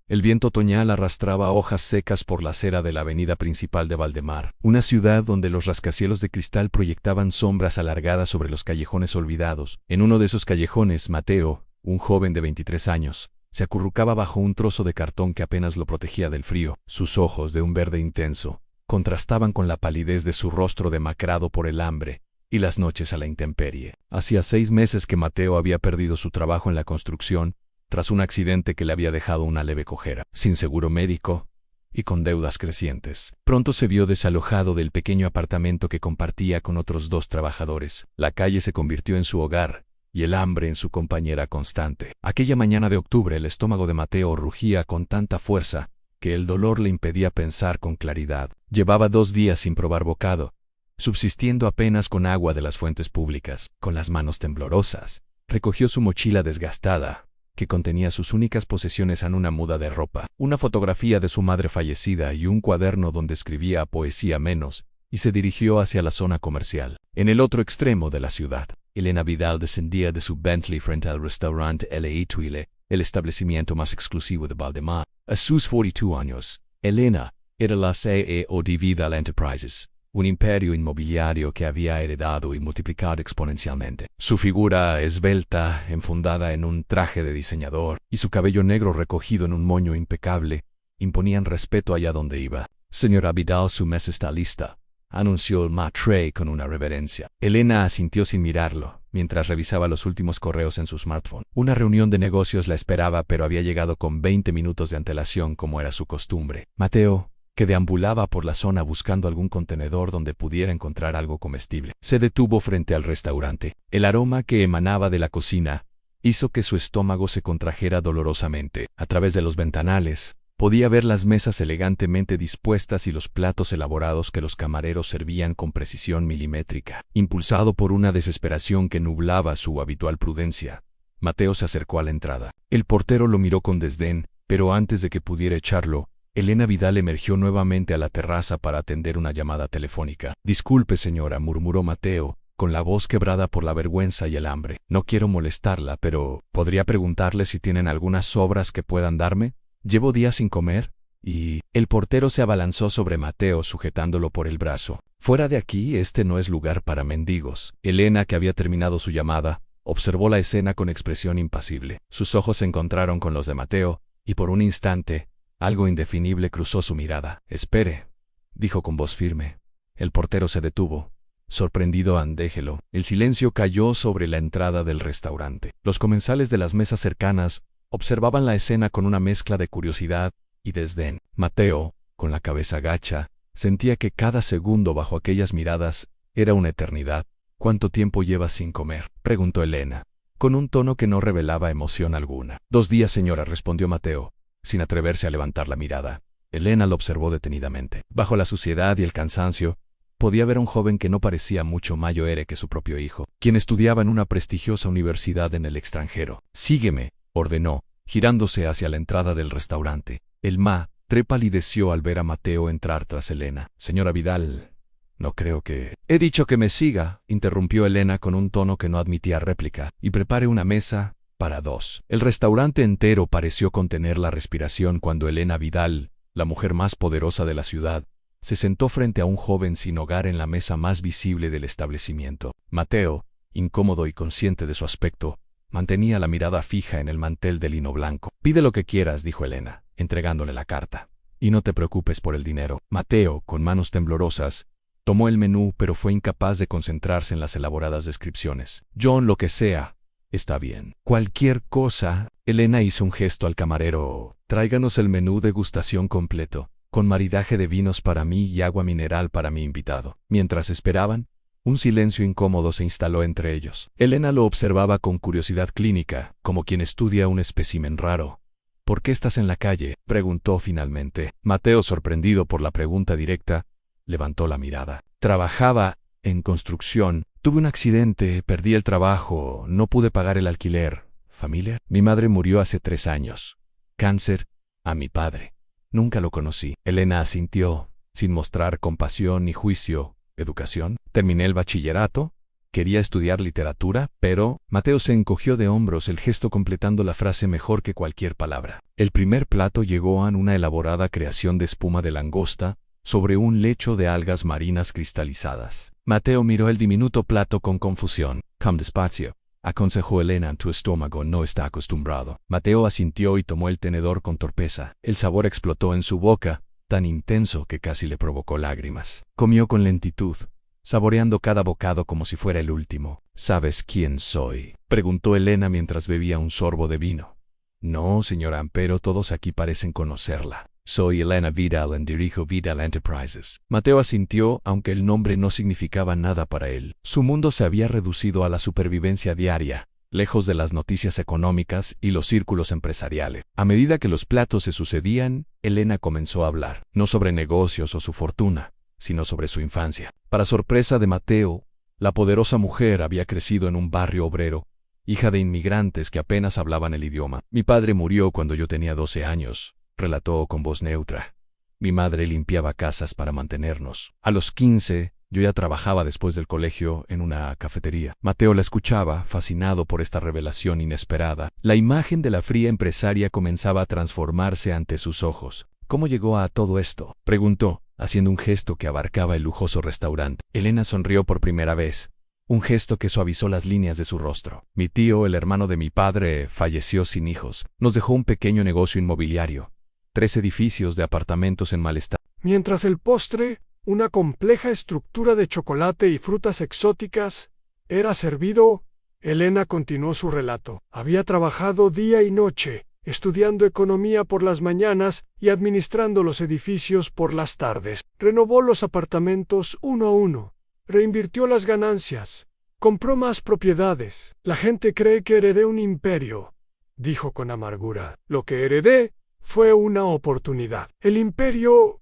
El viento otoñal arrastraba hojas secas por la acera de la avenida principal de Valdemar, una ciudad donde los rascacielos de cristal proyectaban sombras alargadas sobre los callejones olvidados. En uno de esos callejones, Mateo, un joven de 23 años, se acurrucaba bajo un trozo de cartón que apenas lo protegía del frío. Sus ojos, de un verde intenso, contrastaban con la palidez de su rostro demacrado por el hambre y las noches a la intemperie. Hacía 6 meses que Mateo había perdido su trabajo en la construcción, tras un accidente que le había dejado una leve cojera, sin seguro médico y con deudas crecientes. Pronto se vio desalojado del pequeño apartamento que compartía con otros 2 trabajadores. La calle se convirtió en su hogar y el hambre en su compañera constante. Aquella mañana de octubre el estómago de Mateo rugía con tanta fuerza que el dolor le impedía pensar con claridad. Llevaba 2 días sin probar bocado, subsistiendo apenas con agua de las fuentes públicas. Con las manos temblorosas, recogió su mochila desgastada, que contenía sus únicas posesiones en una muda de ropa, una fotografía de su madre fallecida y un cuaderno donde escribía poesía menos, y se dirigió hacia la zona comercial. En el otro extremo de la ciudad, Elena Vidal descendía de su Bentley frente al restaurante L.A. Tuile, el establecimiento más exclusivo de Valdemar. A sus 42 años, Elena era la CEO de Vidal Enterprises, un imperio inmobiliario que había heredado y multiplicado exponencialmente. Su figura esbelta, enfundada en un traje de diseñador, y su cabello negro recogido en un moño impecable, imponían respeto allá donde iba. «Señora Vidal, su mesa está lista», anunció el maître con una reverencia. Elena asintió sin mirarlo, mientras revisaba los últimos correos en su smartphone. Una reunión de negocios la esperaba, pero había llegado con 20 minutos de antelación, como era su costumbre. Mateo, que deambulaba por la zona buscando algún contenedor donde pudiera encontrar algo comestible, se detuvo frente al restaurante. El aroma que emanaba de la cocina hizo que su estómago se contrajera dolorosamente. A través de los ventanales, podía ver las mesas elegantemente dispuestas y los platos elaborados que los camareros servían con precisión milimétrica. Impulsado por una desesperación que nublaba su habitual prudencia, Mateo se acercó a la entrada. El portero lo miró con desdén, pero antes de que pudiera echarlo, Elena Vidal emergió nuevamente a la terraza para atender una llamada telefónica. «Disculpe, señora», murmuró Mateo, con la voz quebrada por la vergüenza y el hambre. «No quiero molestarla, pero ¿podría preguntarle si tienen algunas sobras que puedan darme? Llevo días sin comer, y...». El portero se abalanzó sobre Mateo sujetándolo por el brazo. «Fuera de aquí, este no es lugar para mendigos». Elena, que había terminado su llamada, observó la escena con expresión impasible. Sus ojos se encontraron con los de Mateo, y por un instante, algo indefinible cruzó su mirada. «Espere», dijo con voz firme. El portero se detuvo, sorprendido. «Déjelo». El silencio cayó sobre la entrada del restaurante. Los comensales de las mesas cercanas observaban la escena con una mezcla de curiosidad y desdén. Mateo, con la cabeza gacha, sentía que cada segundo bajo aquellas miradas era una eternidad. «¿Cuánto tiempo llevas sin comer?», preguntó Elena, con un tono que no revelaba emoción alguna. «2 días, señora», respondió Mateo, sin atreverse a levantar la mirada. Elena lo observó detenidamente. Bajo la suciedad y el cansancio, podía ver a un joven que no parecía mucho mayor que su propio hijo, quien estudiaba en una prestigiosa universidad en el extranjero. «Sígueme», ordenó, girándose hacia la entrada del restaurante. El maître palideció al ver a Mateo entrar tras Elena. «Señora Vidal, no creo que...». «He dicho que me siga», interrumpió Elena con un tono que no admitía réplica, «y prepare una mesa para 2». El restaurante entero pareció contener la respiración cuando Elena Vidal, la mujer más poderosa de la ciudad, se sentó frente a un joven sin hogar en la mesa más visible del establecimiento. Mateo, incómodo y consciente de su aspecto, mantenía la mirada fija en el mantel de lino blanco. «Pide lo que quieras», dijo Elena, entregándole la carta. «Y no te preocupes por el dinero». Mateo, con manos temblorosas, tomó el menú, pero fue incapaz de concentrarse en las elaboradas descripciones. «John, lo que sea está bien». «Cualquier cosa». Elena hizo un gesto al camarero. «Tráiganos el menú degustación completo, con maridaje de vinos para mí y agua mineral para mi invitado». Mientras esperaban, un silencio incómodo se instaló entre ellos. Elena lo observaba con curiosidad clínica, como quien estudia un espécimen raro. «¿Por qué estás en la calle?», preguntó finalmente. Mateo, sorprendido por la pregunta directa, levantó la mirada. «Trabajaba en construcción. Tuve un accidente, perdí el trabajo, no pude pagar el alquiler». «¿Familia?». «Mi madre murió hace 3 años. Cáncer a mi padre. Nunca lo conocí». Elena asintió, sin mostrar compasión ni juicio. «¿Educación?». «Terminé el bachillerato». Quería estudiar literatura, pero Mateo se encogió de hombros, el gesto completando la frase mejor que cualquier palabra. El primer plato llegó a una elaborada creación de espuma de langosta sobre un lecho de algas marinas cristalizadas. Mateo miró el diminuto plato con confusión. «Come despacio», aconsejó Elena, «tu estómago no está acostumbrado». Mateo asintió y tomó el tenedor con torpeza. El sabor explotó en su boca, tan intenso que casi le provocó lágrimas. Comió con lentitud, saboreando cada bocado como si fuera el último. «¿Sabes quién soy?», preguntó Elena mientras bebía un sorbo de vino. «No, señora, pero todos aquí parecen conocerla. Soy Elena Vidal y dirijo Vidal Enterprises». Mateo asintió, aunque el nombre no significaba nada para él. Su mundo se había reducido a la supervivencia diaria, lejos de las noticias económicas y los círculos empresariales. A medida que los platos se sucedían, Elena comenzó a hablar, no sobre negocios o su fortuna, sino sobre su infancia. Para sorpresa de Mateo, la poderosa mujer había crecido en un barrio obrero, hija de inmigrantes que apenas hablaban el idioma. «Mi padre murió cuando yo tenía 12 años», relató con voz neutra. «Mi madre limpiaba casas para mantenernos. A los 15, yo ya trabajaba después del colegio en una cafetería». Mateo la escuchaba, fascinado por esta revelación inesperada. La imagen de la fría empresaria comenzaba a transformarse ante sus ojos. «¿Cómo llegó a todo esto?», preguntó, haciendo un gesto que abarcaba el lujoso restaurante. Elena sonrió por primera vez, un gesto que suavizó las líneas de su rostro. «Mi tío, el hermano de mi padre, falleció sin hijos. Nos dejó un pequeño negocio inmobiliario, 3 edificios de apartamentos en mal estado». Mientras el postre, una compleja estructura de chocolate y frutas exóticas, era servido, Elena continuó su relato. Había trabajado día y noche, estudiando economía por las mañanas y administrando los edificios por las tardes. Renovó los apartamentos uno a uno, reinvirtió las ganancias, compró más propiedades. «La gente cree que heredé un imperio», dijo con amargura. «Lo que heredé fue una oportunidad. El imperio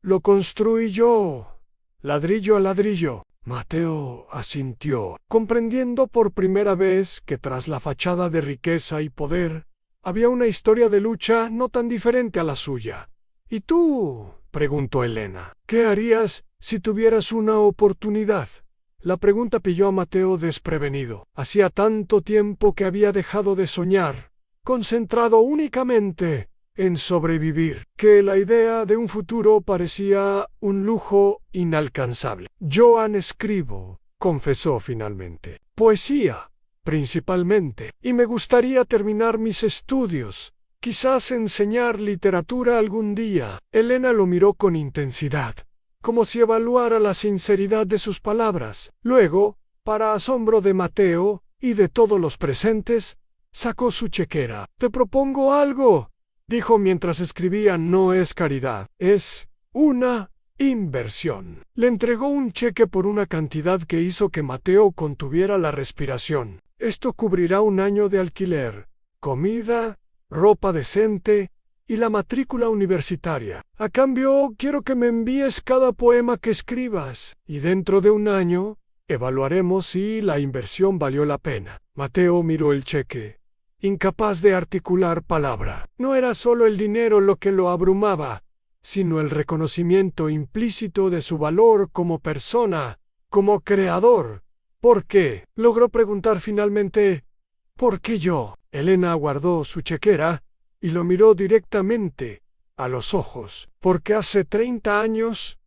lo construí yo, ladrillo a ladrillo». Mateo asintió, comprendiendo por primera vez que tras la fachada de riqueza y poder, había una historia de lucha no tan diferente a la suya. «¿Y tú?», preguntó Elena. «¿Qué harías si tuvieras una oportunidad?». La pregunta pilló a Mateo desprevenido. Hacía tanto tiempo que había dejado de soñar, concentrado únicamente en sobrevivir, que la idea de un futuro parecía un lujo inalcanzable. «Joan, escribo», confesó finalmente. «Poesía, principalmente, y me gustaría terminar mis estudios, quizás enseñar literatura algún día». Elena lo miró con intensidad, como si evaluara la sinceridad de sus palabras. Luego, para asombro de Mateo y de todos los presentes, sacó su chequera. «Te propongo algo», dijo mientras escribía. «No es caridad, es una inversión». Le entregó un cheque por una cantidad que hizo que Mateo contuviera la respiración. «Esto cubrirá un año de alquiler, comida, ropa decente y la matrícula universitaria. A cambio, quiero que me envíes cada poema que escribas, y dentro de un año evaluaremos si la inversión valió la pena». Mateo miró el cheque, incapaz de articular palabra. No era solo el dinero lo que lo abrumaba, sino el reconocimiento implícito de su valor como persona, como creador. «¿Por qué?», logró preguntar finalmente. «¿Por qué yo?». Elena guardó su chequera y lo miró directamente a los ojos. «Porque hace 30 años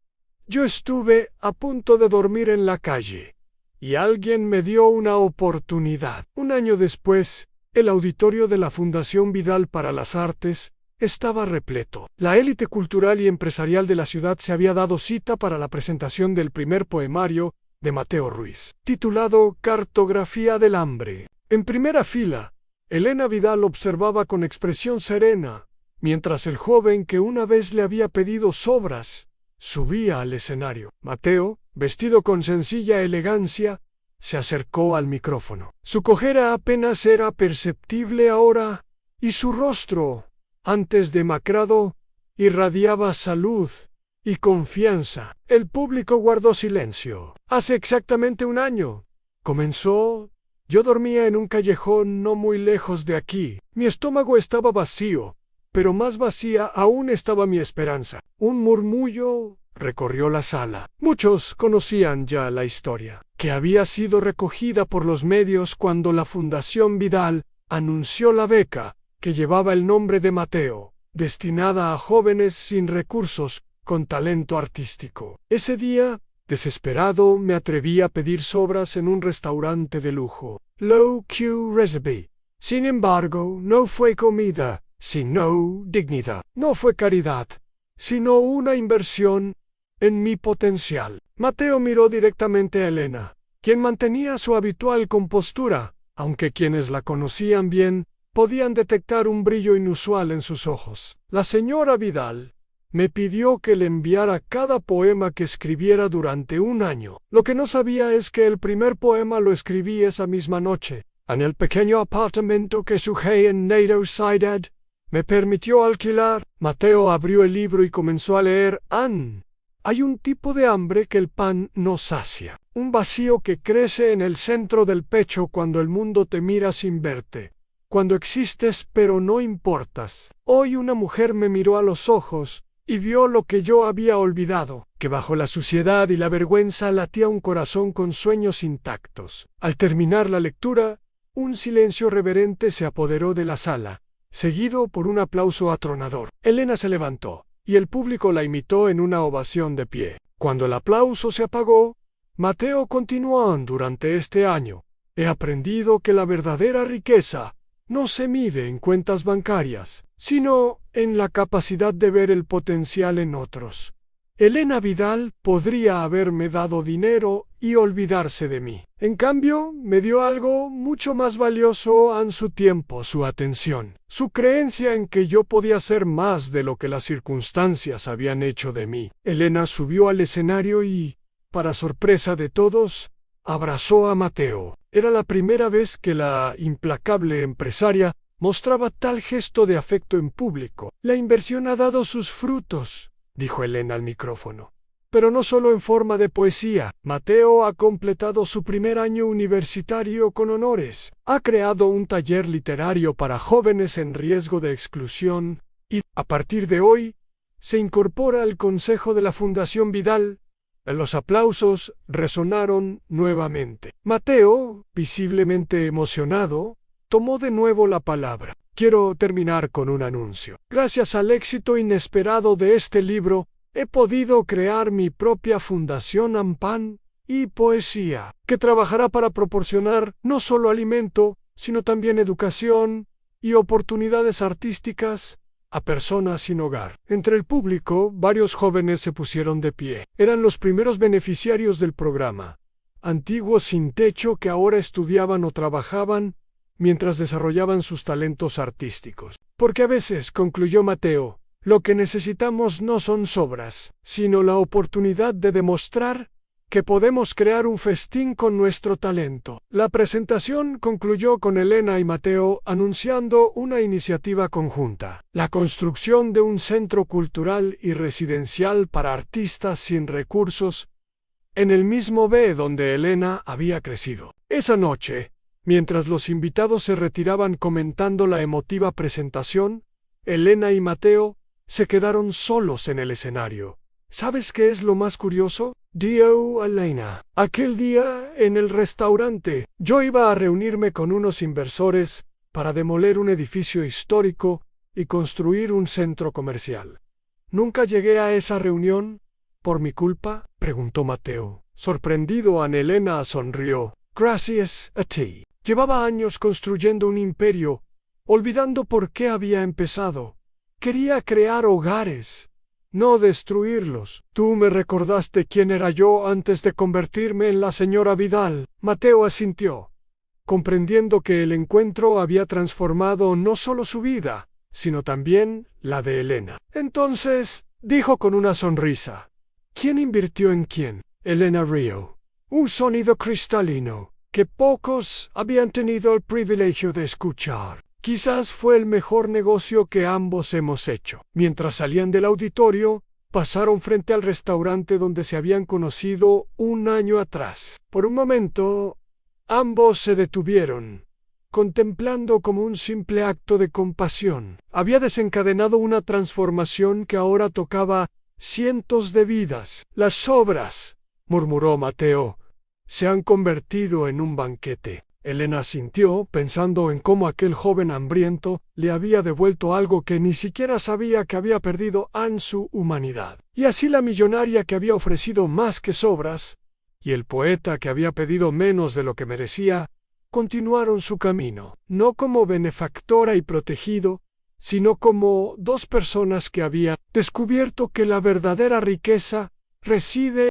yo estuve a punto de dormir en la calle, y alguien me dio una oportunidad». Un año después, el auditorio de la Fundación Vidal para las Artes estaba repleto. La élite cultural y empresarial de la ciudad se había dado cita para la presentación del primer poemario de Mateo Ruiz, titulado «Cartografía del hambre». En primera fila, Elena Vidal observaba con expresión serena, mientras el joven que una vez le había pedido sobras subía al escenario. Mateo, vestido con sencilla elegancia, se acercó al micrófono. Su cojera apenas era perceptible ahora, y su rostro, antes demacrado, irradiaba salud y confianza. El público guardó silencio. «Hace exactamente un año», comenzó, «yo dormía en un callejón no muy lejos de aquí. Mi estómago estaba vacío, pero más vacía aún estaba mi esperanza». Un murmullo recorrió la sala. Muchos conocían ya la historia. que había sido recogida por los medios cuando la Fundación Vidal anunció la beca, que llevaba el nombre de Mateo, destinada a jóvenes sin recursos con talento artístico. Ese día, desesperado, me atreví a pedir sobras en un restaurante de lujo, Low Q Recipe. Sin embargo, no fue comida, sino dignidad. No fue caridad, sino una inversión en mi potencial. Mateo miró directamente a Elena, quien mantenía su habitual compostura, aunque quienes la conocían bien podían detectar un brillo inusual en sus ojos. La señora Vidal me pidió que le enviara cada poema que escribiera durante un año. Lo que no sabía es que el primer poema lo escribí esa misma noche, en el pequeño apartamento que Sujei en Nato Ciudad me permitió alquilar. Mateo abrió el libro y comenzó a leer. Hay un tipo de hambre que el pan no sacia, un vacío que crece en el centro del pecho cuando el mundo te mira sin verte, cuando existes pero no importas. Hoy una mujer me miró a los ojos y vio lo que yo había olvidado, que bajo la suciedad y la vergüenza latía un corazón con sueños intactos. Al terminar la lectura, un silencio reverente se apoderó de la sala, seguido por un aplauso atronador. Elena se levantó, y el público la imitó en una ovación de pie. Cuando el aplauso se apagó, Mateo continuó: durante este año, he aprendido que la verdadera riqueza no se mide en cuentas bancarias, sino en la capacidad de ver el potencial en otros. Elena Vidal podría haberme dado dinero y olvidarse de mí. En cambio, me dio algo mucho más valioso: su tiempo, su atención, su creencia en que yo podía ser más de lo que las circunstancias habían hecho de mí. Elena subió al escenario y, para sorpresa de todos, abrazó a Mateo. Era la primera vez que la implacable empresaria mostraba tal gesto de afecto en público. La inversión ha dado sus frutos, dijo Elena al micrófono. Pero no solo en forma de poesía. Mateo ha completado su primer año universitario con honores. Ha creado un taller literario para jóvenes en riesgo de exclusión y, a partir de hoy, se incorpora al consejo de la Fundación Vidal. Los aplausos resonaron nuevamente. Mateo, visiblemente emocionado, tomó de nuevo la palabra. Quiero terminar con un anuncio. Gracias al éxito inesperado de este libro, he podido crear mi propia fundación Ampan y Poesía, que trabajará para proporcionar no solo alimento, sino también educación y oportunidades artísticas a personas sin hogar. Entre el público, varios jóvenes se pusieron de pie. Eran los primeros beneficiarios del programa, antiguos sin techo que ahora estudiaban o trabajaban mientras desarrollaban sus talentos artísticos. Porque a veces, concluyó Mateo, lo que necesitamos no son sobras, sino la oportunidad de demostrar que podemos crear un festín con nuestro talento. La presentación concluyó con Elena y Mateo anunciando una iniciativa conjunta: la construcción de un centro cultural y residencial para artistas sin recursos en el mismo B donde Elena había crecido. Esa noche, mientras los invitados se retiraban comentando la emotiva presentación, Elena y Mateo se quedaron solos en el escenario. ¿Sabes qué es lo más curioso? Dijo Elena. Aquel día, en el restaurante, yo iba a reunirme con unos inversores para demoler un edificio histórico y construir un centro comercial. ¿Nunca llegué a esa reunión por mi culpa?, preguntó Mateo. Sorprendido, Elena sonrió. Gracias a ti. Llevaba años construyendo un imperio, olvidando por qué había empezado. Quería crear hogares, no destruirlos. Tú me recordaste quién era yo antes de convertirme en la señora Vidal. Mateo asintió, comprendiendo que el encuentro había transformado no solo su vida, sino también la de Elena. Entonces, dijo con una sonrisa, ¿quién invirtió en quién? Elena rió. Un sonido cristalino que pocos habían tenido el privilegio de escuchar. Quizás fue el mejor negocio que ambos hemos hecho. Mientras salían del auditorio, pasaron frente al restaurante donde se habían conocido un año atrás. Por un momento, ambos se detuvieron, contemplando como un simple acto de compasión. Había desencadenado una transformación que ahora tocaba cientos de vidas. Las sobras, murmuró Mateo, se han convertido en un banquete. Elena asintió, pensando en cómo aquel joven hambriento le había devuelto algo que ni siquiera sabía que había perdido en su humanidad. Y así la millonaria que había ofrecido más que sobras, y el poeta que había pedido menos de lo que merecía, continuaron su camino, no como benefactora y protegido, sino como dos personas que habían descubierto que la verdadera riqueza reside